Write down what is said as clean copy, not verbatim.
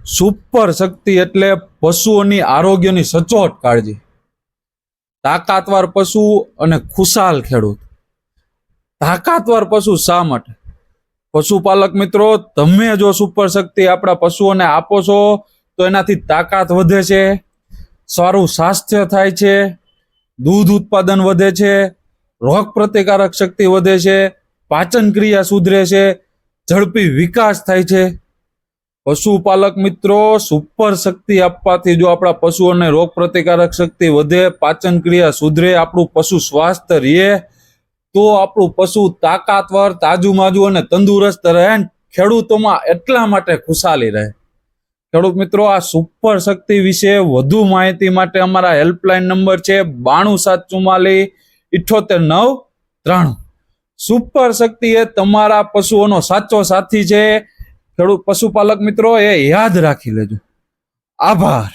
Super શક્તિ એટલે પશુઓની આરોગ્યની સચોટ કાળજી, તાકાતવાર પશુ અને ખુશાલ ખેડૂત. તાકાતવાર પશુ શા માટે? પશુપાલક મિત્રો, તમે જો સુપર શક્તિ આપણા પશુઓને આપો છો તો એનાથી તાકાત વધે છે, સારું સ્વાસ્થ્ય થાય છે, દૂધ ઉત્પાદન વધે છે, રોગ પ્રતિકારક શક્તિ વધે છે, પાચન ક્રિયા સુધરે છે, ઝડપી વિકાસ થાય છે. પશુપાલક મિત્રો, સુપર શક્તિ આપવાથી જો આપણા પશુઓને રોગ પ્રતિકારક શક્તિ વધે, પાચન ક્રિયા સુધરે, આપણું પશુ સ્વાસ્થ્ય રહે, તો આપણું પશુ તાકાતવર, તાજુમાજુ અને તંદુરસ્ત રહે. ખેડૂતોમાં એટલા માટે ખુશાલી રહે. ખેડૂત મિત્રો, આ સુપર શક્તિ વિશે વધુ માહિતી માટે અમારા હેલ્પલાઇન નંબર છે 9274484993. સુપર શક્તિ એ તમારા પશુઓનો સાચો સાથી છે. ખેડૂત પશુપાલક મિત્રો, એ યાદ રાખી લેજો. આભાર.